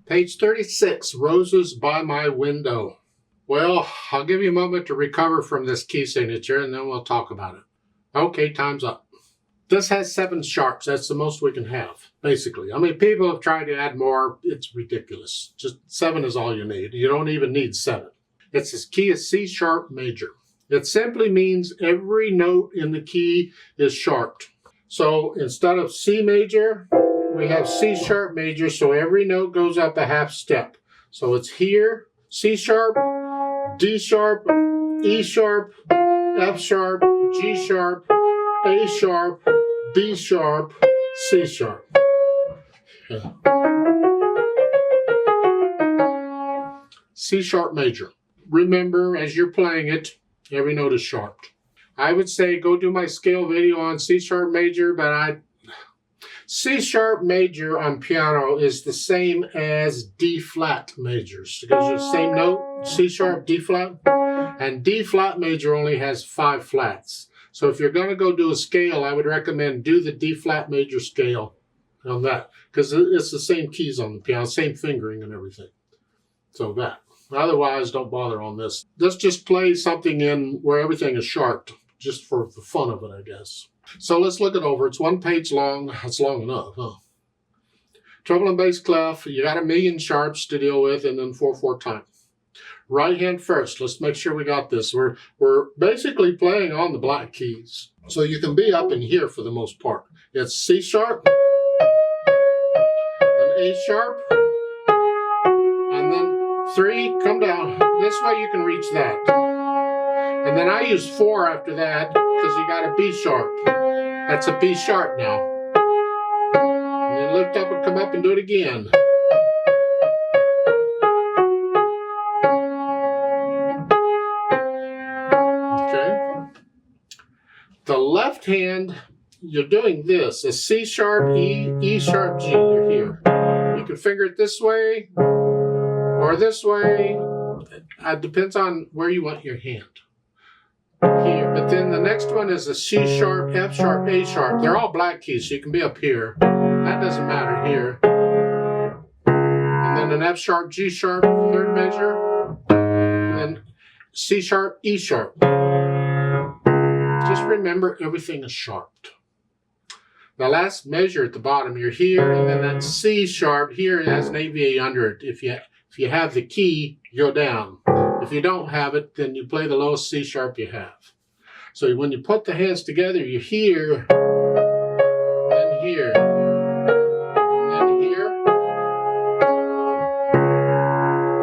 Page 36, Roses by My Window. Well, I'll give you a moment to recover from this key signature and then we'll talk about it. Okay, time's up. This has 7 sharps. That's the most we can have, basically. I mean, people have tried to add more. It's ridiculous. Just 7 is all you need. You don't even need 7. It's this key is C sharp major. It simply means every note in the key is sharped. So instead of C major, we have C sharp major, so every note goes up a half step. So it's here, C sharp, D sharp, E sharp, F sharp, G sharp, A sharp, B sharp, C sharp. Yeah. C sharp major. Remember, as you're playing it, every note is sharped. I would say go do my scale video on C sharp major, but C sharp major on piano is the same as D flat majors because it's the same note, C sharp, D flat, and D flat major only has 5 flats. So if you're going to go do a scale, I would recommend do the D flat major scale on that because it's the same keys on the piano, same fingering and everything. So that. Otherwise, don't bother on this. Let's just play something in where everything is sharped, just for the fun of it, I guess. So let's look it over. It's 1 page long. That's long enough, huh? Treble and bass clef. You got 1,000,000 sharps to deal with, and then 4/4 time. Right hand first. Let's make sure we got this. We're basically playing on the black keys. So you can be up in here for the most part. It's C sharp, then A sharp, and then 3, come down. This way you can reach that. And then I use 4 after that because you got a B sharp. That's a B sharp now. And then lift up and come up and do it again. The left hand, you're doing this, a C sharp, E sharp, G, you're here. You can finger it this way or this way. It depends on where you want your hand. Here, but then the next one is a C sharp, F sharp, A sharp. They're all black keys, so you can be up here. That doesn't matter here. And then an F sharp, G sharp, 3rd measure. And then C sharp, E sharp. Just remember, everything is sharped. The last measure at the bottom, you're here, and then that C sharp here has an AVA under it. If you have the key, you go down. If you don't have it, then you play the lowest C sharp you have. So when you put the hands together, you're here, then here, then here,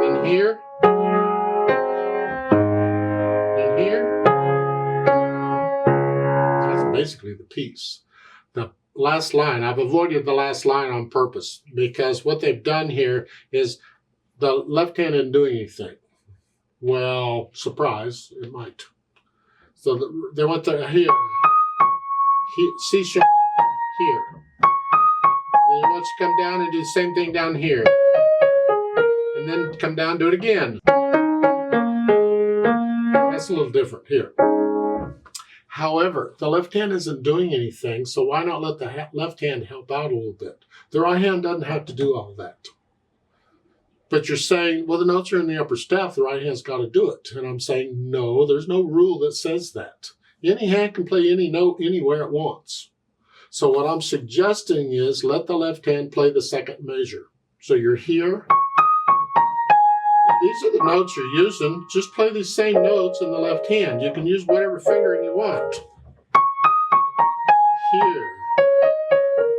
then here, then here. Basically the piece. The last line, I've avoided the last line on purpose because what they've done here is the left hand isn't doing anything. Well, surprise, it might. So they went to here, C sharp, here. Then once you come down and do the same thing down here. And then come down and do it again. That's a little different here. However, the left hand isn't doing anything, so why not let the left hand help out a little bit? The right hand doesn't have to do all that. But you're saying, well, the notes are in the upper staff, the right hand's got to do it. And I'm saying, no, there's no rule that says that. Any hand can play any note anywhere it wants. So what I'm suggesting is let the left hand play the 2nd measure. So you're here. These are the notes you're using. Just play these same notes in the left hand. You can use whatever fingering you want. Here.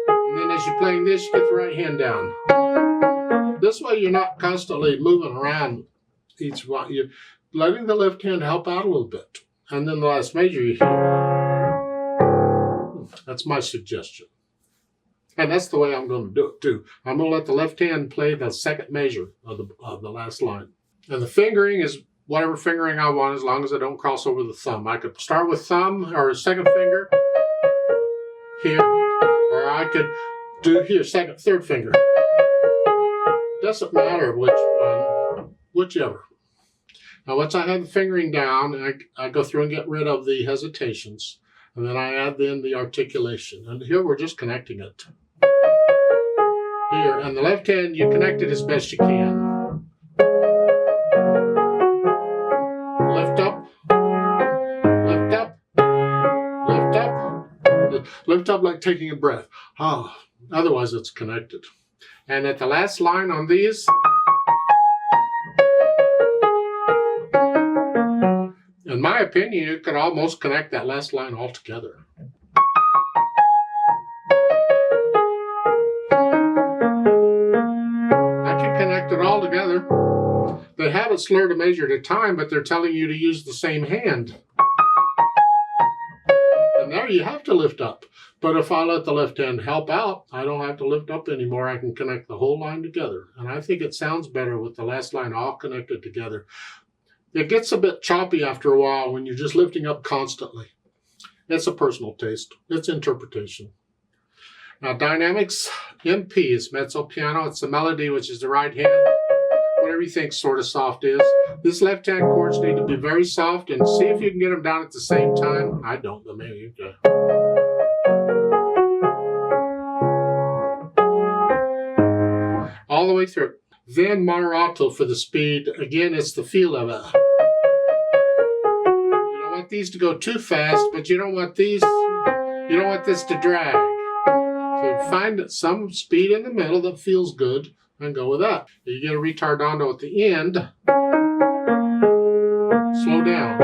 And then as you're playing this, you get the right hand down. This way you're not constantly moving around each one. You're letting the left hand help out a little bit. And then the last measure you hear. That's my suggestion. And that's the way I'm going to do it too. I'm going to let the left hand play the 2nd measure of the last line. And the fingering is whatever fingering I want as long as I don't cross over the thumb. I could start with thumb or 2nd finger here, or I could do here, 2nd, 3rd finger. Doesn't matter which one, whichever. Now once I have the fingering down, I go through and get rid of the hesitations. And then I add in the articulation. And here we're just connecting it. here. And the left hand, you connect it as best you can. Lift up, lift up, lift up, lift up like taking a breath. Ah, otherwise it's connected. And at the last line on these, in my opinion, you could almost connect that last line all together. I can connect it all together. They have it slurred a measure at a time, but they're telling you to use the same hand. And there you have to lift up. But if I let the left hand help out, I don't have to lift up anymore. I can connect the whole line together. And I think it sounds better with the last line all connected together. It gets a bit choppy after a while when you're just lifting up constantly. It's a personal taste. It's interpretation. Now, dynamics, MP is mezzo piano. It's the melody, which is the right hand. Whatever you think sort of soft is. This left hand chords need to be very soft, and see if you can get them down at the same time. I don't, but maybe you can. All the way through. Then moderato for the speed. Again, it's the feel of it. You don't want these to go too fast, but you don't want these, you don't want this to drag. So find some speed in the middle that feels good and go with that. You get a ritardando at the end, slow down.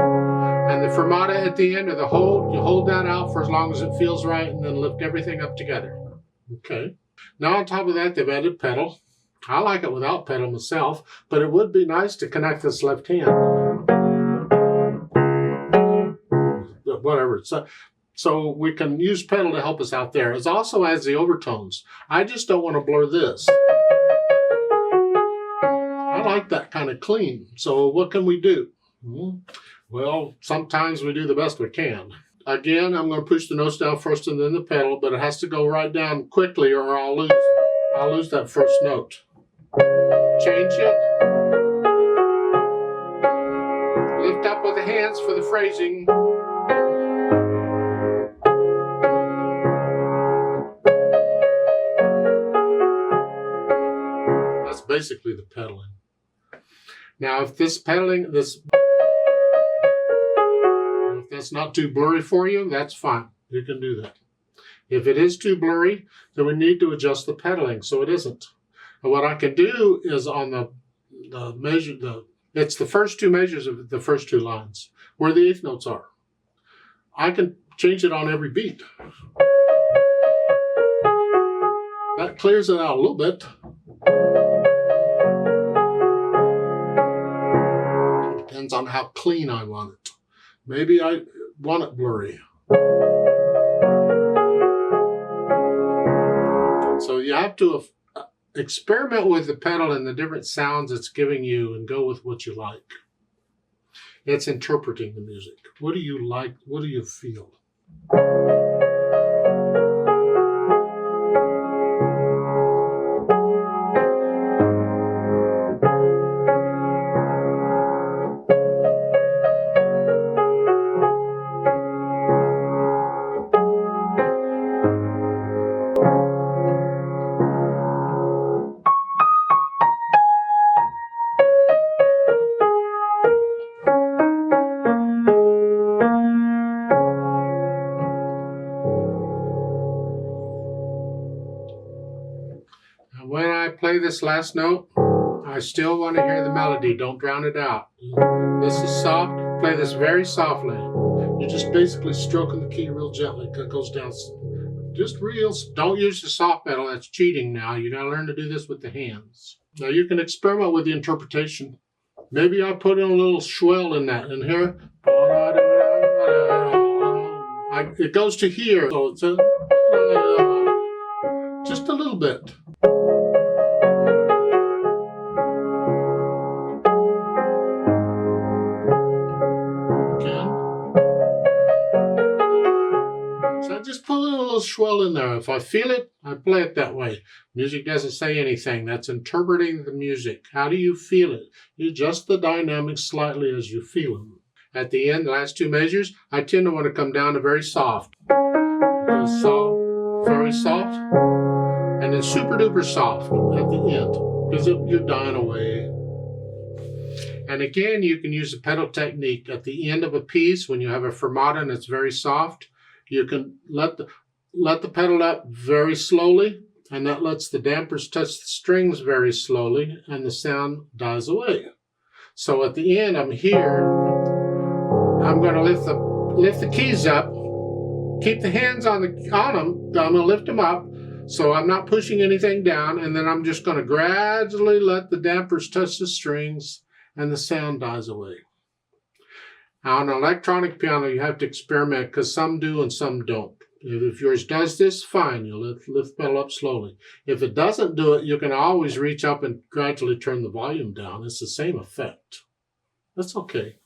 And the fermata at the end, or the hold, you hold that out for as long as it feels right, and then lift everything up together. Okay. Now on top of that, they've added pedal. I like it without pedal myself, but it would be nice to connect this left hand. Whatever. So we can use pedal to help us out there. It also adds the overtones. I just don't want to blur this. I like that kind of clean. So what can we do? Well, sometimes we do the best we can. Again, I'm going to push the notes down first and then the pedal, but it has to go right down quickly or I'll lose that first note. Change it. Lift up with the hands for the phrasing. That's basically the pedaling. Now, if this pedaling, if that's not too blurry for you, that's fine. You can do that. If it is too blurry, then we need to adjust the pedaling so it isn't. And what I can do is on the measure, it's the first two measures of the first two lines, where the eighth notes are. I can change it on every beat. That clears it out a little bit. Depends on how clean I want it. Maybe I want it blurry. So you have to experiment with the pedal and the different sounds it's giving you and go with what you like. It's interpreting the music. What do you like? What do you feel? When I play this last note, I still want to hear the melody. Don't drown it out. This is soft. Play this very softly. You're just basically stroking the key real gently. It goes down just real. Don't use the soft pedal. That's cheating now. You got to learn to do this with the hands. Now you can experiment with the interpretation. Maybe I put in a little swell in that. And here, it goes to here. So it's just a little bit. Just put a little swell in there. If I feel it, I play it that way. Music doesn't say anything. That's interpreting the music. How do you feel it? You adjust the dynamics slightly as you feel them. At the end, the last two measures, I tend to want to come down to very soft. Just soft, very soft. and then super duper soft at the end because you're dying away. And again, you can use the pedal technique at the end of a piece when you have a fermata and it's very soft. You can let the pedal up very slowly, and that lets the dampers touch the strings very slowly, and the sound dies away. So at the end, I'm here. I'm going to lift the keys up. Keep the hands on them. I'm going to lift them up, so I'm not pushing anything down, and then I'm just going to gradually let the dampers touch the strings, and the sound dies away. Now, on an electronic piano, you have to experiment because some do and some don't. If yours does this, fine, you lift the pedal up slowly. If it doesn't do it, you can always reach up and gradually turn the volume down. It's the same effect. That's okay.